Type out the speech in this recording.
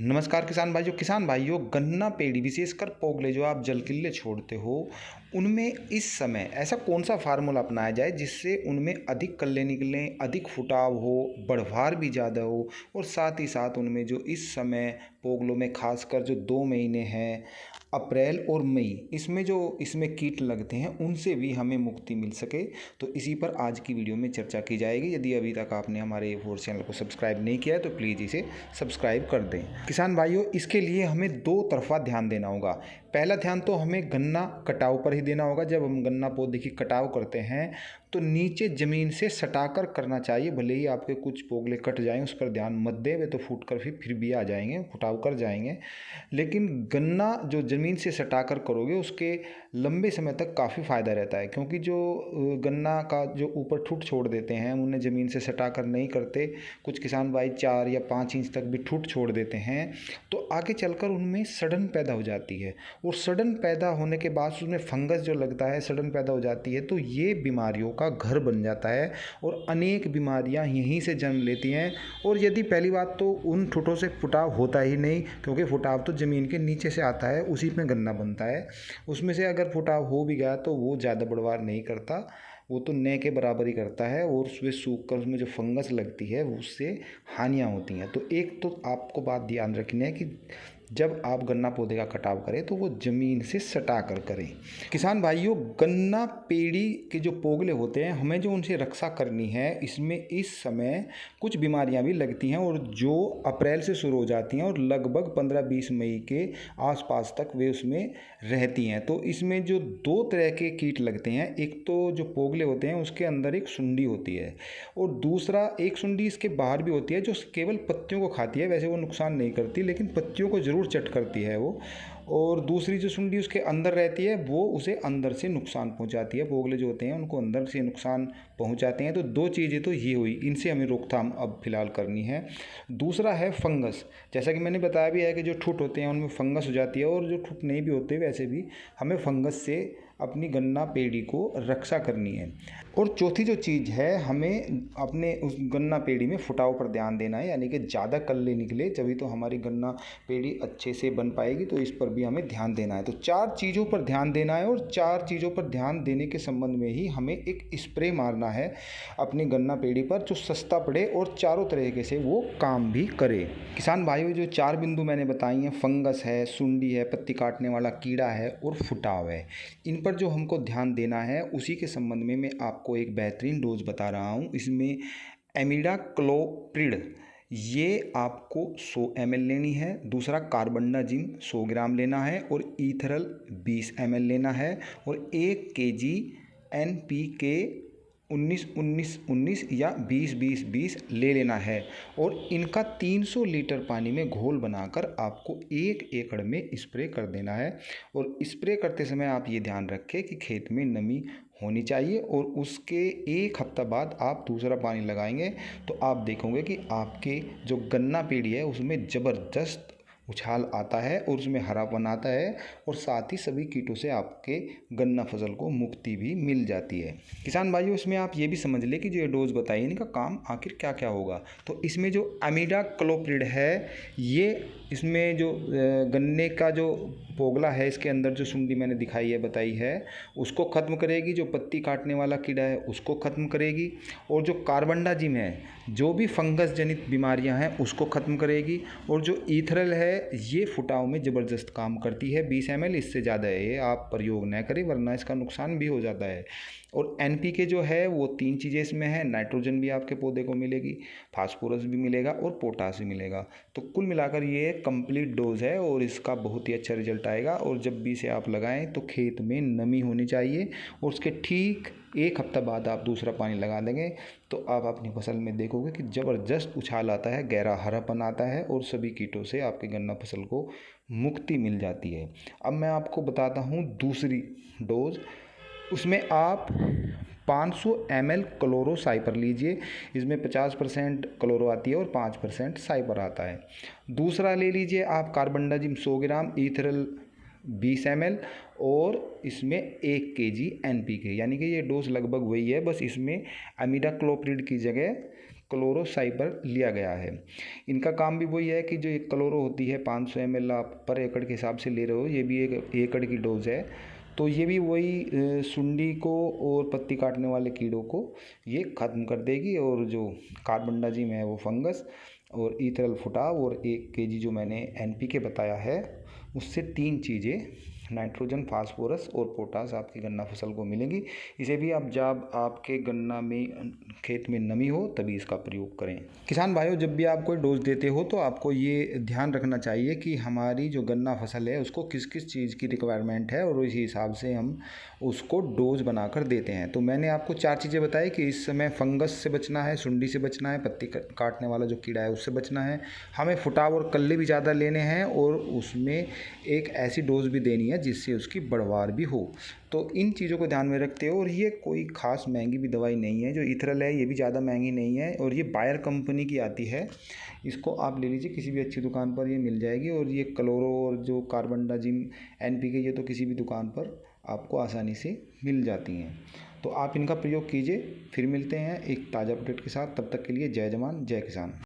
नमस्कार किसान भाइयों गन्ना पेड़ी विशेषकर पोगले जो आप जलकिल्ले छोड़ते हो उनमें इस समय ऐसा कौन सा फार्मूला अपनाया जाए जिससे उनमें अधिक कल्ले निकलें, अधिक फुटाव हो, बढ़वार भी ज़्यादा हो और साथ ही साथ उनमें जो इस समय पोगलों में खासकर जो 2 महीने हैं अप्रैल और मई इसमें कीट लगते हैं उनसे भी हमें मुक्ति मिल सके। तो इसी पर आज की वीडियो में चर्चा की जाएगी। यदि अभी तक आपने हमारे फोर्स चैनल को सब्सक्राइब नहीं किया है तो प्लीज़ इसे सब्सक्राइब कर दें। किसान भाइयों, इसके लिए हमें दो तरफा ध्यान देना होगा। पहला ध्यान तो हमें गन्ना कटाव पर ही देना होगा। जब हम गन्ना पौधे की कटाव करते हैं तो नीचे ज़मीन से सटाकर करना चाहिए। भले ही आपके कुछ पोगले कट जाएं, उस पर ध्यान मत दें, वे तो फूट कर फिर भी आ जाएंगे, फुटाव कर जाएंगे। लेकिन गन्ना जो ज़मीन से सटाकर करोगे उसके लंबे समय तक काफ़ी फ़ायदा रहता है, क्योंकि जो गन्ना का जो ऊपर ठूठ छोड़ देते हैं उन्हें ज़मीन से सटाकर नहीं करते। कुछ किसान भाई 4 या 5 इंच तक भी ठूठ छोड़ देते हैं तो आगे चलकर उनमें सड़न पैदा हो जाती है और सड़न पैदा होने के बाद उसमें फंगस जो लगता है, सड़न पैदा हो जाती है तो ये बीमारियों का घर बन जाता है और अनेक बीमारियां यहीं से जन्म लेती हैं। और यदि पहली बात तो उन ठूठों से फुटाव होता ही नहीं, क्योंकि फुटाव तो ज़मीन के नीचे से आता है, उसी में गन्ना बनता है। उसमें से अगर फुटाव हो भी गया तो वो ज़्यादा बढ़वार नहीं करता, वो तो न के बराबर ही करता है और उसमें सूख कर उसमें जो फंगस लगती है उससे हानियाँ होती हैं। तो एक तो आपको बात ध्यान रखनी है कि जब आप गन्ना पौधे का कटाव करें तो वो ज़मीन से सटा कर करें। किसान भाइयों, गन्ना पेड़ी के जो पोगले होते हैं हमें जो उनसे रक्षा करनी है, इसमें इस समय कुछ बीमारियां भी लगती हैं और जो अप्रैल से शुरू हो जाती हैं और लगभग 15-20 मई के आसपास तक वे उसमें रहती हैं। तो इसमें जो 2 तरह के कीट लगते हैं, एक तो जो पोगले होते हैं उसके अंदर एक सुंडी होती है और दूसरा एक सुंडी इसके बाहर भी होती है जो केवल पत्तियों को खाती है। वैसे वो नुकसान नहीं करती लेकिन पत्तियों को ज़रूर चट करती है वो। और दूसरी जो सुंडी उसके अंदर रहती है वो उसे अंदर से नुकसान पहुंचाती है। पोगले जो होते हैं उनको अंदर से नुकसान पहुंचाते हैं। तो 2 चीज़ें तो ये हुई, इनसे हमें रोकथाम अब फिलहाल करनी है। दूसरा है फंगस। जैसा कि मैंने बताया भी है कि जो ठूठ होते हैं उनमें फंगस हो जाती है और जो ठूठ नहीं भी होते वैसे भी हमें फंगस से अपनी गन्ना पेड़ी को रक्षा करनी है। और चौथी जो चीज़ है, हमें अपने उस गन्ना पेड़ी में फुटाव पर ध्यान देना है, यानी कि ज़्यादा कल्ले निकले तभी तो हमारी गन्ना पेड़ी अच्छे से बन पाएगी। तो इस पर भी हमें ध्यान देना है। तो 4 चीज़ों पर ध्यान देना है और 4 चीज़ों पर ध्यान देने के संबंध में ही हमें एक स्प्रे मारना है अपनी गन्ना पेड़ी पर जो सस्ता पड़े और चारों तरीके से वो काम भी करे। किसान भाइयों, जो 4 बिंदु मैंने बताई हैं, फंगस है, सुंडी है, पत्ती काटने वाला कीड़ा है और फुटाव है, इन पर जो हमको ध्यान देना है उसी के संबंध में मैं आपको एक बेहतरीन डोज बता रहा हूँ। इसमें एमिडाक्लोप्रिड ये आपको 100 ml लेनी है। दूसरा कार्बेंडाजिम 100 ग्राम लेना है और ईथरल 20 ml लेना है और 1 kg NPK 19-19-19 या 20-20-20 ले लेना है और इनका 300 लीटर पानी में घोल बनाकर आपको 1 एकड़ में स्प्रे कर देना है। और स्प्रे करते समय आप ये ध्यान रखें कि खेत में नमी होनी चाहिए और उसके 1 हफ्ता बाद आप दूसरा पानी लगाएंगे तो आप देखोगे कि आपके जो गन्ना पेड़ी है उसमें ज़बरदस्त उछाल आता है और उसमें हरापन आता है और साथ ही सभी कीटों से आपके गन्ना फसल को मुक्ति भी मिल जाती है। किसान भाइयों, इसमें आप ये भी समझ लें कि जो ये डोज बताई इनका काम आखिर क्या क्या होगा। तो इसमें जो एमिडाक्लोप्रिड है ये इसमें जो गन्ने का जो पोगला है इसके अंदर जो सुंडी मैंने दिखाई है बताई है उसको ख़त्म करेगी, जो पत्ती काटने वाला कीड़ा है उसको ख़त्म करेगी और जो कार्बेंडाजिम है जो भी फंगस जनित बीमारियां हैं उसको ख़त्म करेगी और जो ईथरल है ये फुटाव में ज़बरदस्त काम करती है। 20 ml, इससे ज़्यादा है ये आप प्रयोग न करें वरना इसका नुकसान भी हो जाता है। और NPK जो है वो 3 चीज़ें इसमें है, नाइट्रोजन भी आपके पौधे को मिलेगी, फास्फोरस भी मिलेगा और पोटास भी मिलेगा। तो कुल मिलाकर ये कंप्लीट डोज है और इसका बहुत ही अच्छा रिजल्ट आएगा। और जब भी इसे आप लगाएं तो खेत में नमी होनी चाहिए और उसके ठीक 1 हफ्ता बाद आप दूसरा पानी लगा देंगे तो आप अपनी फसल में देखोगे कि ज़बरदस्त उछाल आता है, गहरा हरापन आता है और सभी कीटों से आपकी गन्ना फसल को मुक्ति मिल जाती है। अब मैं आपको बताता हूँ दूसरी डोज। उसमें आप 500 ml क्लोरो साइपर लीजिए। इसमें 50% क्लोरो आती है और 5% साइपर आता है। दूसरा ले लीजिए आप कार्बेंडाजिम 100 ग्राम, ईथरल 20 ml और इसमें 1 kg NPK, यानी कि ये डोज लगभग वही है, बस इसमें एमिडाक्लोप्रिड की जगह क्लोरोसाइपर लिया गया है। इनका काम भी वही है कि जो एक क्लोरो होती है 500 ml आप पर एकड़ के हिसाब से ले रहे हो, ये भी एक एकड़ की डोज है। तो ये भी वही सुंडी को और पत्ती काटने वाले कीड़ों को ये ख़त्म कर देगी, और जो कार्बनडाजिम है वो फंगस, और ईथरल फुटाव, और 1 kg जो मैंने NPK बताया है उससे 3 चीज़ें नाइट्रोजन, फास्फोरस और पोटास आपकी गन्ना फसल को मिलेंगी। इसे भी आप जब आपके गन्ना में खेत में नमी हो तभी इसका प्रयोग करें। किसान भाइयों, जब भी आप कोई डोज देते हो तो आपको ये ध्यान रखना चाहिए कि हमारी जो गन्ना फसल है उसको किस किस चीज़ की रिक्वायरमेंट है, और इसी हिसाब से हम उसको डोज बनाकर देते हैं। तो मैंने आपको 4 चीज़ें बताई कि इस समय फंगस से बचना है, सुंडी से बचना है, पत्ती काटने वाला जो कीड़ा है उससे बचना है, हमें फुटाव और कल्ले भी ज़्यादा लेने हैं, और उसमें एक ऐसी डोज भी देनी है जिससे उसकी बढ़वार भी हो। तो इन चीज़ों को ध्यान में रखते हो, और ये कोई ख़ास महंगी भी दवाई नहीं है। जो ईथरल है ये भी ज़्यादा महंगी नहीं है, और ये बायर कंपनी की आती है। इसको आप ले लीजिए, किसी भी अच्छी दुकान पर ये मिल जाएगी। और ये क्लोरो और जो कार्बनडाजिम, NPK, ये तो किसी भी दुकान पर आपको आसानी से मिल जाती हैं। तो आप इनका प्रयोग कीजिए। फिर मिलते हैं एक ताज़ा अपडेट के साथ। तब तक के लिए जय जवान जय किसान।